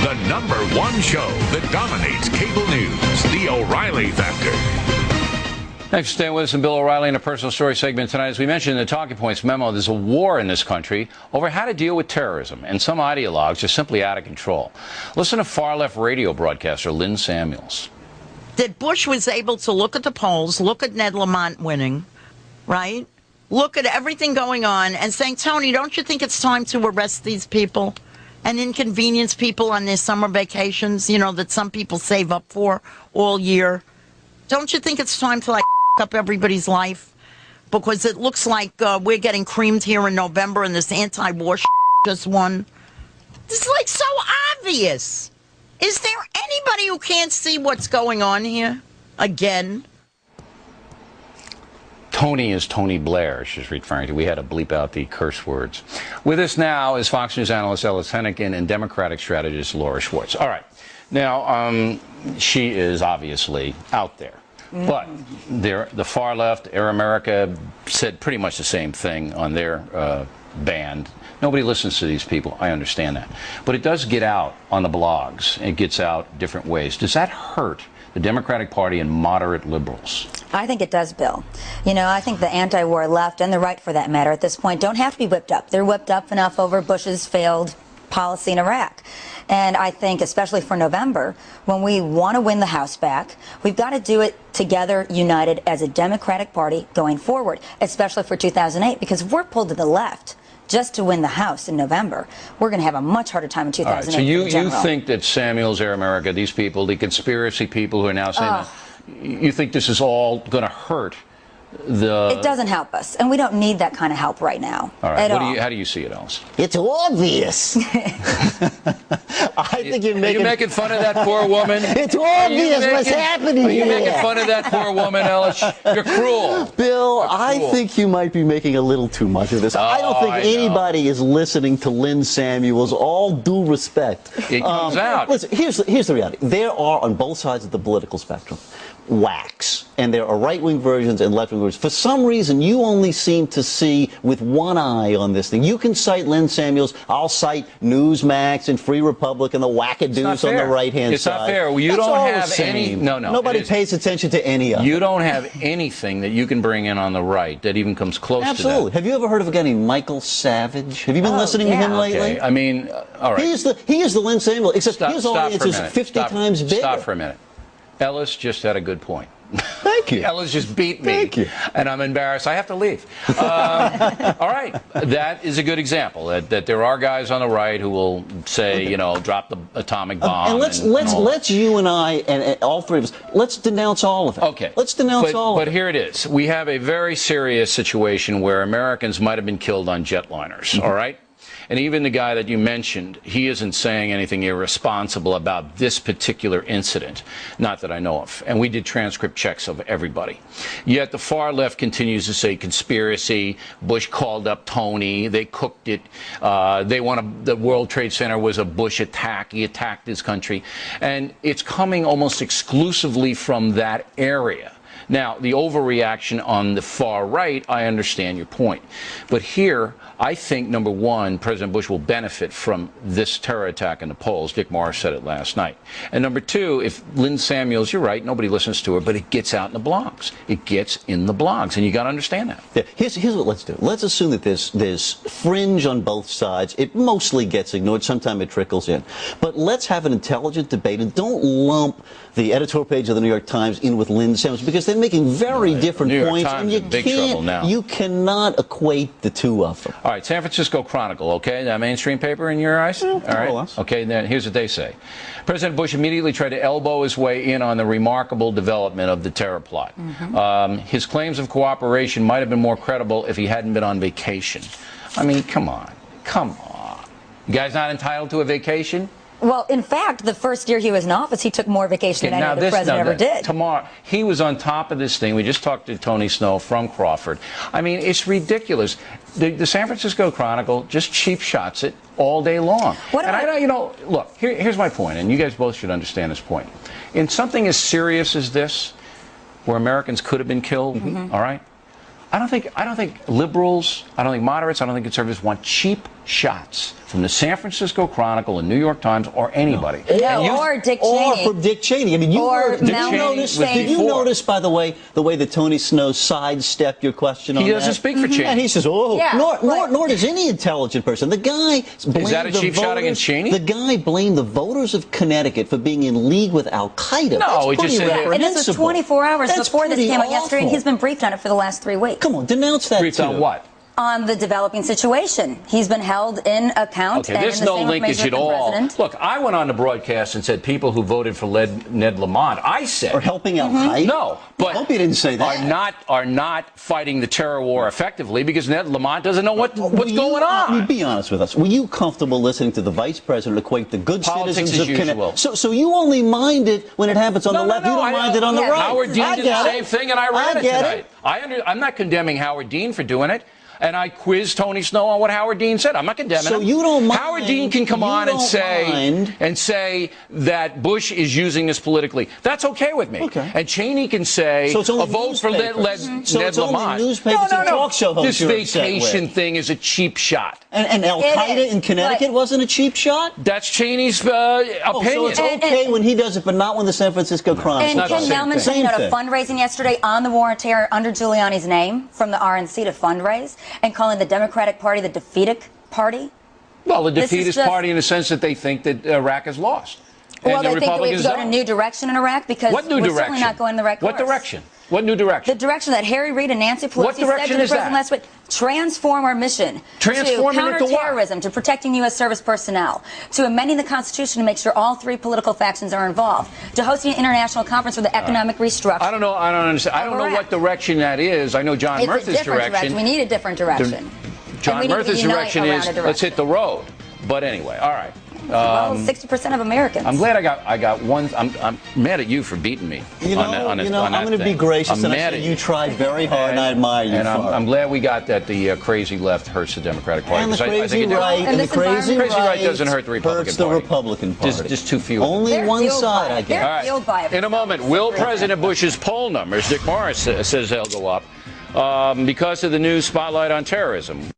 The #1 show that dominates cable news, The O'Reilly Factor. Thanks for staying with us in Bill O'Reilly in a personal story segment tonight. As we mentioned in the Talking Points memo, there's a war in this country over how to deal with terrorism, and some ideologues are simply out of control. Listen to far-left radio broadcaster Lynn Samuels. That Bush was able to look at the polls, look at Ned Lamont winning, right? Look at everything going on and saying, Tony, don't you think it's time to arrest these people and inconvenience people on their summer vacations, you know, that some people save up for all year? Don't you think it's time to, like, up everybody's life? Because it looks like we're getting creamed here in November and this anti-war just won. This is, like, so obvious. Is there anybody who can't see what's going on here? Again? Tony is Tony Blair, she's referring to. We had to bleep out the curse words. With us now is Fox News analyst Ellis Hennigan and Democratic strategist Laura Schwartz. All right. Now, she is obviously out there. But the far left, Air America, said pretty much the same thing on their band. Nobody listens to these people. I understand that. But it does get out on the blogs. It gets out different ways. Does that hurt the Democratic Party and moderate liberals? I think it does, Bill. You know, I think the anti-war left, and the right for that matter, at this point, don't have to be whipped up. They're whipped up enough over Bush's failed policy in Iraq. And I think, especially for November, when we want to win the House back, we've got to do it together, united as a Democratic Party going forward, especially for 2008, because if we're pulled to the left just to win the House in November, we're going to have a much harder time in 2008. All right, so you think that Samuels, Air America, these people, the conspiracy people who are now saying that, you think this is all going to hurt the... It doesn't help us, and we don't need that kind of help right now. All right, how do you see it, Alice? It's obvious. I think you're making fun of that poor woman? It's obvious what's happening here. Are you making fun of that poor woman, Ellis? You're cruel. Bill, I think you might be making a little too much of this. I don't think anybody is listening to Lynn Samuels. All due respect. It comes out. Listen, here's the reality. There are, on both sides of the political spectrum, whacks, and there are right-wing versions and left-wing versions. For some reason, you only seem to see with one eye on this thing. You can cite Lynn Samuels. I'll cite Newsmax and Free Republic and the wackadoos on the right-hand side. It's not fair. You don't have any... No. Nobody pays attention to any of it. You don't have anything that you can bring in on the right that even comes close to that. Absolutely. Have you ever heard of a guy named Michael Savage? Have you been listening to him lately? Okay. I mean, all right. He is the Lynn Samuels, except his audience is 50 times bigger. Stop for a minute. Ellis just had a good point. Thank you. Ellis just beat me. Thank you. And I'm embarrassed. I have to leave. All right. That is a good example, that there are guys on the right who will say, you know, drop the atomic bomb. And let's you and I and all three of us, let's denounce all of it. Okay. Let's denounce all of it. But here it is. We have a very serious situation where Americans might have been killed on jetliners, all right? And even the guy that you mentioned, he isn't saying anything irresponsible about this particular incident, not that I know of. And we did transcript checks of everybody. Yet the far left continues to say conspiracy. Bush called up Tony. They cooked it. The World Trade Center was a Bush attack. He attacked his country. And it's coming almost exclusively from that area. Now, the overreaction on the far right, I understand your point. But here, I think, number one, President Bush will benefit from this terror attack in the polls. Dick Morris said it last night. And number two, if Lynn Samuels, you're right, nobody listens to her, but it gets out in the blogs. It gets in the blogs, and you got to understand that. Yeah, here's what let's do. Let's assume that there's fringe on both sides. It mostly gets ignored. Sometimes it trickles in. But let's have an intelligent debate, and don't lump the editorial page of the New York Times in with Lynn Samuels, because they're making very different points, and you cannot equate the two of them. All right, San Francisco Chronicle, okay, that mainstream paper in your eyes? All right, okay, then here's what they say. President Bush immediately tried to elbow his way in on the remarkable development of the terror plot. His claims of cooperation might have been more credible if he hadn't been on vacation. I mean, come on. You guys not entitled to a vacation? Well, in fact, the first year he was in office, he took more vacation than any other president ever did. Tomorrow, he was on top of this thing. We just talked to Tony Snow from Crawford. I mean, it's ridiculous. The San Francisco Chronicle just cheap shots it all day long. Look, here's my point, and you guys both should understand this point. In something as serious as this, where Americans could have been killed, all right, I don't think liberals, I don't think moderates, I don't think conservatives want cheap shots from the San Francisco Chronicle and New York Times or anybody. No, or Dick Cheney. Or from Dick Cheney. I mean, did you notice, by the way that Tony Snow sidestepped your question on that? He doesn't speak for Cheney. And he says, nor does any intelligent person. The guy blamed Is that a cheap shot against Cheney? The guy blamed the voters of Connecticut for being in league with Al-Qaeda. No, he just said, and this was 24 hours before this came out yesterday, and he's been briefed on it for the last 3 weeks. Come on, denounce that. Briefed on what? On the developing situation. He's been held in account. Okay, there's no linkage at all. Look, I went on the broadcast and said people who voted for Ned Lamont, I said, are helping Al-Qaeda. No, but I hope you didn't say that. Are not fighting the terror war effectively because Ned Lamont doesn't know what's going on. I mean, be honest with us. Were you comfortable listening to the vice president equate the good citizens of Connecticut? So you only mind it when it happens on the left. You don't mind it on the right. Howard Dean did the same thing, and I ran it tonight. I'm not condemning Howard Dean for doing it. And I quizzed Tony Snow on what Howard Dean said. I'm not condemning him. So you don't mind. Howard Dean can come on and say that Bush is using this politically. That's okay with me. Okay. And Cheney can say a vote for Ned Lamont. Only newspapers and talk show hosts this vacation thing is a cheap shot. And Al-Qaeda in Connecticut wasn't a cheap shot? That's Cheney's opinion. So it's okay when he does it, but not when the San Francisco Chronicle. And Ken Gelman sent out a fundraising yesterday on the war on terror under Giuliani's name from the RNC to fundraise, and calling the Democratic Party the defeated party. Well, the defeatist party in the sense that they think that Iraq is lost. Well, they think that we have to go in a new direction in Iraq because we're certainly not going the right course. What direction? What new direction? The direction that Harry Reid and Nancy Pelosi said to the president last week. Transform our mission to counterterrorism, to protecting U.S. service personnel, to amending the Constitution to make sure all three political factions are involved, to hosting an international conference for the economic restructuring. I don't know. I don't understand. I don't know what direction that is. I know John Murtha's direction. We need a different direction. John Murtha's direction is let's hit the road. But anyway, all right. Well, 60% of Americans. I'm glad I got one. I'm mad at you for beating me. I'm going to be gracious and I say you tried very hard, and I admire you. And I'm glad we got that the crazy left hurts the Democratic Party. And the crazy right doesn't hurt the Republican hurts the Party. Republican Party. Just too few. Only one side, I guess. All right. In a moment, will President Bush's poll numbers, Dick Morris says they'll go up because of the new spotlight on terrorism.